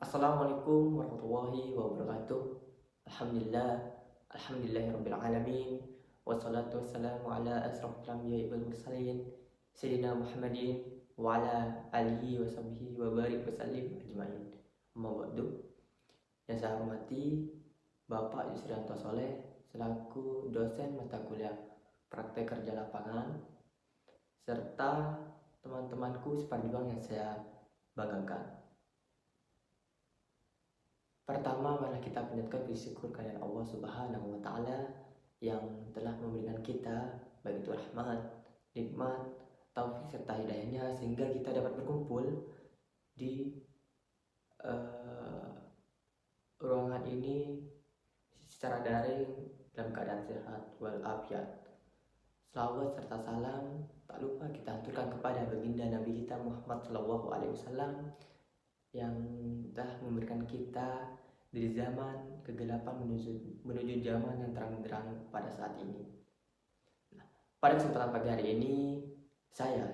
Assalamualaikum warahmatullahi wabarakatuh. Alhamdulillah, alhamdulillahirabbil alamin. Wassalatu wassalamu ala asrofil anbiya'i wal mursalin sayyidina Muhammadin wa ala alihi wa sahbihi wa barik wa sallim ajmain. Amma ba'du. Yang saya hormati Bapak Yusrianto Soleh selaku dosen mata kuliah praktek kerja lapangan serta teman-temanku seperjuang yang saya banggakan. Pertama, marilah kita panjatkan puji syukur kehadirat Allah Subhanahu wa taala yang telah memberikan kita baik itu rahmat, nikmat, taufik serta hidayahnya sehingga kita dapat berkumpul di ruangan ini secara daring dalam keadaan sehat walafiat. Salawat serta salam tak lupa kita haturkan kepada baginda Nabi kita Muhammad SAW yang telah memberikan kita dari zaman kegelapan menuju zaman yang terang benderang pada saat ini. Nah, pada kesempatan pagi hari ini saya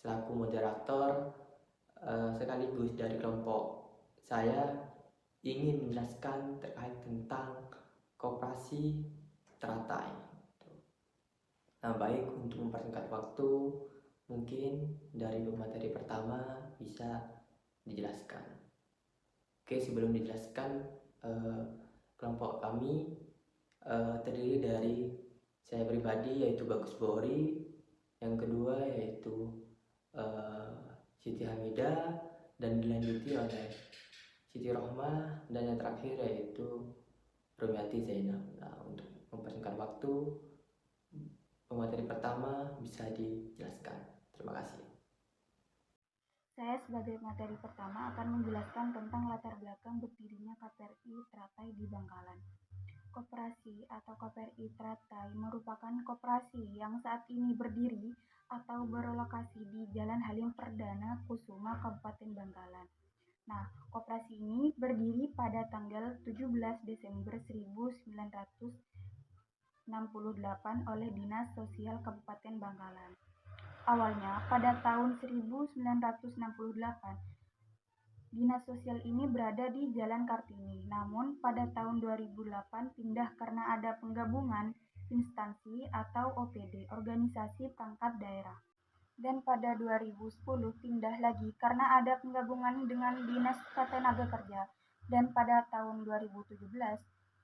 selaku moderator sekaligus dari kelompok saya ingin menjelaskan terkait tentang koperasi teratai. Nah, baik untuk mempersingkat waktu, mungkin dari materi pertama bisa dijelaskan. Oke, sebelum dijelaskan, kelompok kami terdiri dari saya pribadi yaitu Bagus Bori, yang kedua yaitu Siti Hamidah, dan dilanjuti oleh Siti Rohmah, dan yang terakhir yaitu Rumiati Zainab. Nah, untuk mempersingkat waktu, pemateri pertama bisa dijelaskan. Terima kasih. Saya sebagai materi pertama akan menjelaskan tentang latar belakang berdirinya KPRI Teratai di Bangkalan. Koperasi atau KPRI Teratai merupakan koperasi yang saat ini berdiri atau berlokasi di Jalan Halim Perdana Kusuma, Kabupaten Bangkalan. Nah, koperasi ini berdiri pada tanggal 17 Desember 1968 oleh Dinas Sosial Kabupaten Bangkalan. Awalnya, pada tahun 1968, Dinas Sosial ini berada di Jalan Kartini. Namun, pada tahun 2008 pindah karena ada penggabungan instansi atau OPD, organisasi perangkat daerah. Dan pada 2010 pindah lagi karena ada penggabungan dengan Dinas Ketenagakerja. Dan pada tahun 2017,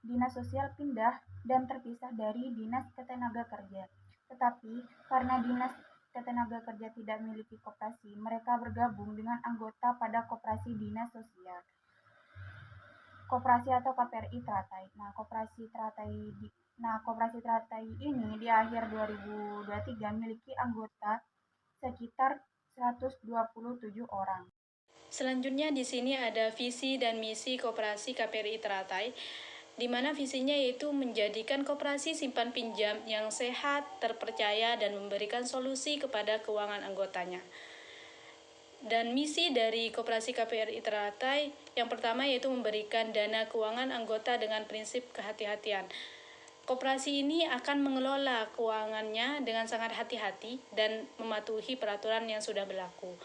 Dinas Sosial pindah dan terpisah dari Dinas Ketenagakerja. Tetapi karena Dinas Ketenagakerja tidak memiliki koperasi, mereka bergabung dengan anggota pada koperasi Dinas Sosial. Koperasi atau KPRI Teratai. Koperasi Teratai ini di akhir 2023 memiliki anggota sekitar 127 orang. Selanjutnya di sini ada visi dan misi koperasi KPRI Teratai, di mana visinya yaitu menjadikan koperasi simpan pinjam yang sehat, terpercaya, dan memberikan solusi kepada keuangan anggotanya. Dan misi dari koperasi KPRI Teratai yang pertama yaitu memberikan dana keuangan anggota dengan prinsip kehati-hatian. Koperasi ini akan mengelola keuangannya dengan sangat hati-hati dan mematuhi peraturan yang sudah berlaku.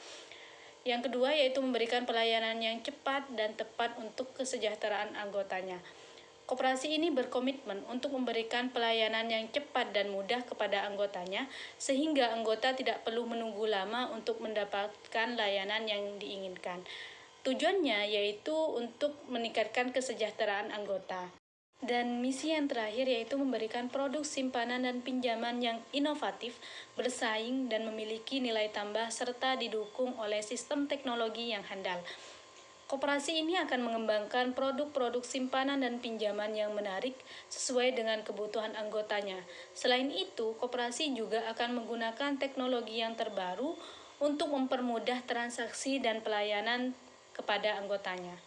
Yang kedua yaitu memberikan pelayanan yang cepat dan tepat untuk kesejahteraan anggotanya. Koperasi ini berkomitmen untuk memberikan pelayanan yang cepat dan mudah kepada anggotanya, sehingga anggota tidak perlu menunggu lama untuk mendapatkan layanan yang diinginkan. Tujuannya yaitu untuk meningkatkan kesejahteraan anggota. Dan misi yang terakhir yaitu memberikan produk simpanan dan pinjaman yang inovatif, bersaing, dan memiliki nilai tambah serta didukung oleh sistem teknologi yang handal. Koperasi ini akan mengembangkan produk-produk simpanan dan pinjaman yang menarik sesuai dengan kebutuhan anggotanya. Selain itu, koperasi juga akan menggunakan teknologi yang terbaru untuk mempermudah transaksi dan pelayanan kepada anggotanya.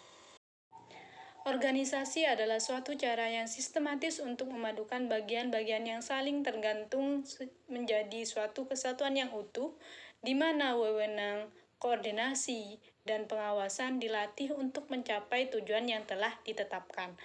Organisasi adalah suatu cara yang sistematis untuk memadukan bagian-bagian yang saling tergantung menjadi suatu kesatuan yang utuh, di mana wewenang, koordinasi, dan pengawasan dilatih untuk mencapai tujuan yang telah ditetapkan.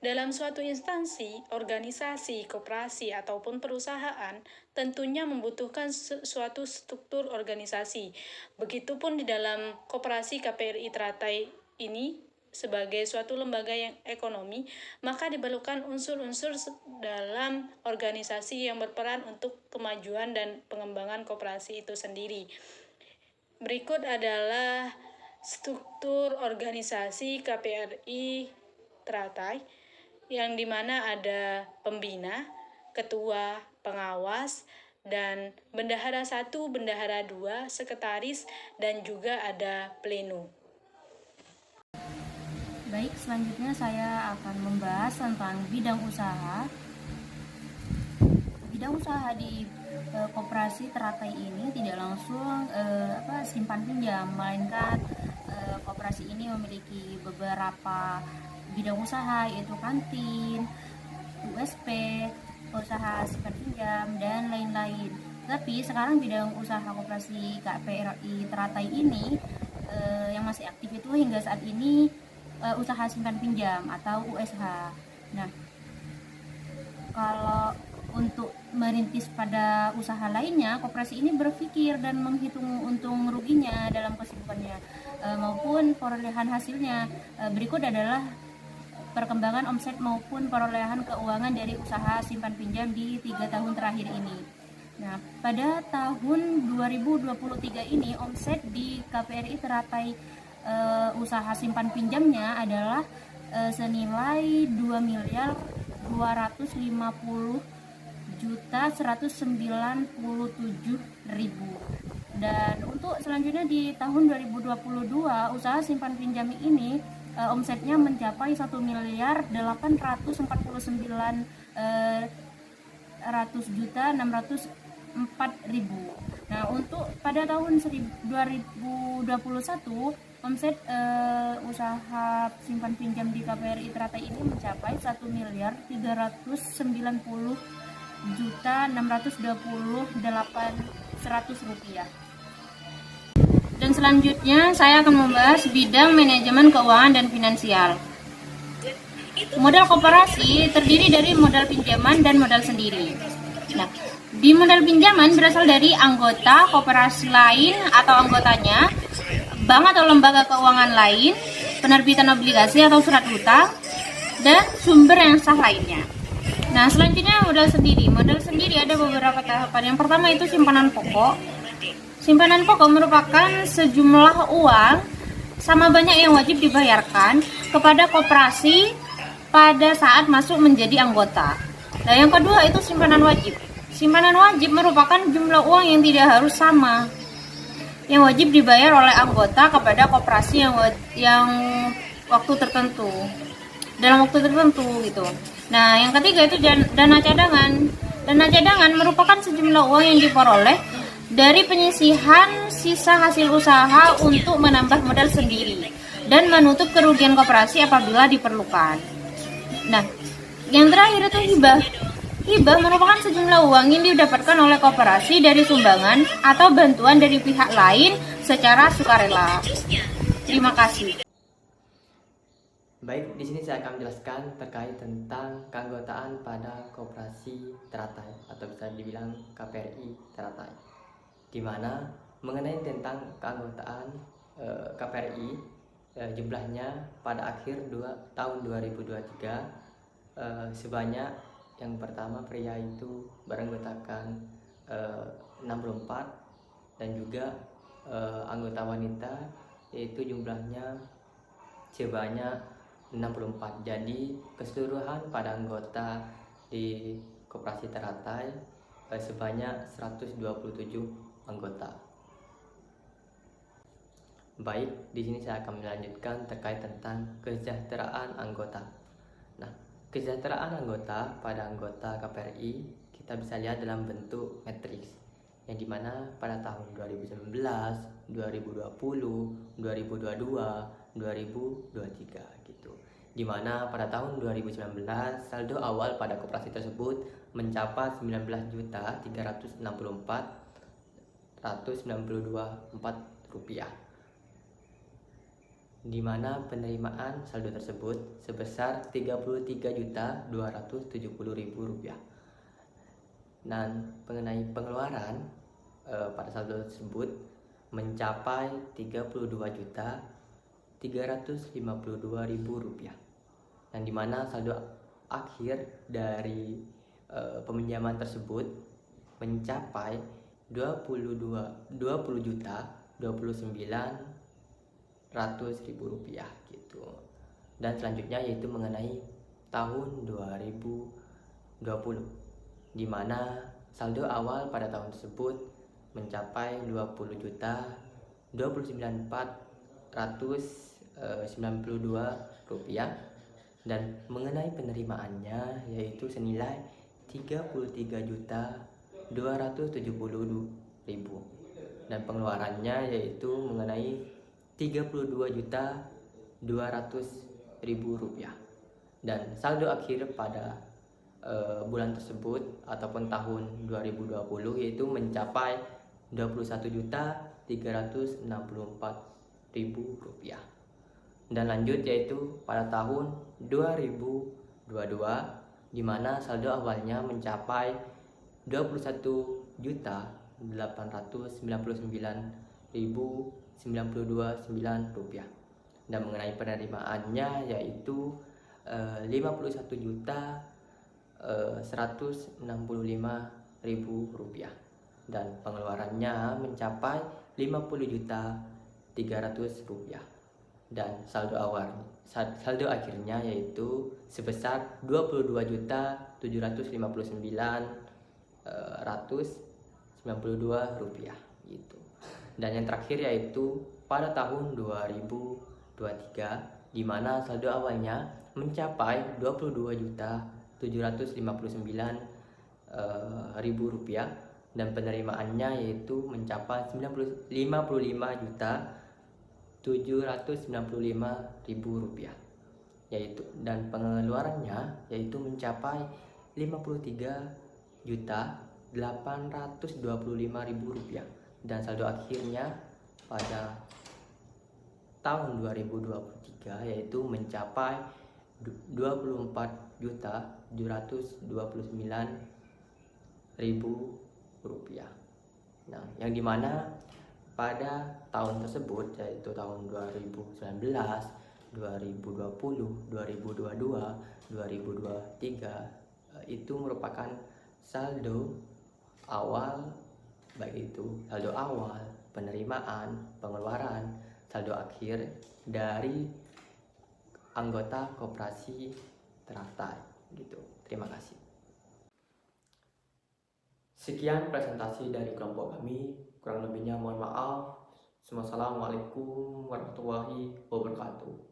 Dalam suatu instansi, organisasi, koperasi, ataupun perusahaan, tentunya membutuhkan suatu struktur organisasi. Begitupun di dalam koperasi KPRI Teratai ini sebagai suatu lembaga yang ekonomi, maka diperlukan unsur-unsur dalam organisasi yang berperan untuk kemajuan dan pengembangan koperasi itu sendiri. Berikut adalah struktur organisasi KPRI Teratai, yang dimana ada pembina, ketua, pengawas, dan bendahara 1, bendahara 2, sekretaris, dan juga ada pleno. Baik, selanjutnya saya akan membahas tentang bidang usaha. Bidang usaha di koperasi Teratai ini tidak langsung simpan pinjam, melainkan koperasi ini memiliki beberapa bidang usaha, yaitu kantin, USP, usaha simpan pinjam, dan lain-lain. Tapi sekarang bidang usaha koperasi KPRI Teratai ini yang masih aktif itu hingga saat ini usaha simpan pinjam atau USH. Nah, kalau untuk merintis pada usaha lainnya, koperasi ini berpikir dan menghitung untung ruginya dalam kesibukannya maupun perolehan hasilnya. Berikut adalah perkembangan omset maupun perolehan keuangan dari usaha simpan pinjam di 3 tahun terakhir ini. Nah, pada tahun 2023 ini omset di KPRI Teratai usaha simpan pinjamnya adalah senilai 2.250.197.000. Dan untuk selanjutnya di tahun 2022 usaha simpan pinjam ini omsetnya mencapai 1.409.604.000. Nah, untuk pada tahun 2021 omset usaha simpan pinjam di KPRI Teratai ini mencapai 1.390.628.100 rupiah. Dan selanjutnya saya akan membahas bidang manajemen keuangan dan finansial. Modal koperasi terdiri dari modal pinjaman dan modal sendiri. Nah, di modal pinjaman berasal dari anggota koperasi lain atau anggotanya, bank atau lembaga keuangan lain, penerbitan obligasi atau surat hutang, dan sumber yang sah lainnya. Nah, selanjutnya modal sendiri. Modal sendiri ada beberapa tahapan. Yang pertama itu simpanan pokok. Simpanan pokok merupakan sejumlah uang sama banyak yang wajib dibayarkan kepada koperasi pada saat masuk menjadi anggota. Nah, yang kedua itu simpanan wajib. Simpanan wajib merupakan jumlah uang yang tidak harus sama, yang wajib dibayar oleh anggota kepada koperasi yang waktu tertentu, dalam waktu tertentu gitu. Nah, yang ketiga itu dana cadangan. Dana cadangan merupakan sejumlah uang yang diperoleh dari penyisihan sisa hasil usaha untuk menambah modal sendiri dan menutup kerugian koperasi apabila diperlukan. Nah, yang terakhir itu hibah. Hibah merupakan sejumlah uang yang didapatkan oleh koperasi dari sumbangan atau bantuan dari pihak lain secara sukarela. Terima kasih. Baik, di sini saya akan menjelaskan terkait tentang keanggotaan pada koperasi Teratai atau bisa dibilang KPRI Teratai, di mana mengenai tentang keanggotaan KPRI jumlahnya pada akhir tahun 2023 sebanyak, yang pertama pria itu beranggotakan 64 dan juga anggota wanita yaitu jumlahnya sebanyak 64. Jadi keseluruhan pada anggota di koperasi Teratai sebanyak 127 anggota. Baik, di sini saya akan melanjutkan terkait tentang kesejahteraan anggota. Nah, kesejahteraan anggota pada anggota KPRI kita bisa lihat dalam bentuk matriks, yang dimana pada tahun 2019, 2020, 2022, 2023 gitu. Dimana pada tahun 2019 saldo awal pada koperasi tersebut mencapai 19.364.924 rupiah, di mana penerimaan saldo tersebut sebesar 33.270.000 rupiah. Dan mengenai pengeluaran pada saldo tersebut mencapai Rp352.000, yang dimana saldo akhir dari peminjaman tersebut mencapai Rp20.029.000 gitu. Dan selanjutnya yaitu mengenai tahun 2020, di mana saldo awal pada tahun tersebut mencapai Rp20.492.092, dan mengenai penerimaannya yaitu senilai Rp33.270.000, dan pengeluarannya yaitu mengenai Rp32.200.000, dan saldo akhir pada bulan tersebut ataupun tahun 2020 yaitu mencapai Rp21.364.000. Dan lanjut yaitu pada tahun 2022, di mana saldo awalnya mencapai Rp21.499.092, dan mengenai penerimaannya yaitu Rp50.165.000, dan pengeluarannya mencapai Rp50.300.000, dan saldo akhirnya yaitu sebesar Rp22.759.192 gitu. Dan yang terakhir yaitu pada tahun 2023, di mana saldo awalnya mencapai Rp22.759.000, dan penerimaannya yaitu mencapai Rp55.795.000, yaitu, dan pengeluarannya yaitu mencapai Rp50.825.000, dan saldo akhirnya pada tahun 2023 yaitu mencapai Rp24.729.000. Nah, yang dimana pada tahun tersebut yaitu tahun 2019, 2020, 2022, 2023 itu merupakan saldo awal, baik itu saldo awal, penerimaan, pengeluaran, saldo akhir dari anggota koperasi teratai gitu. Terima kasih. Sekian presentasi dari kelompok kami, kurang lebihnya mohon maaf. Wassalamualaikum warahmatullahi wabarakatuh.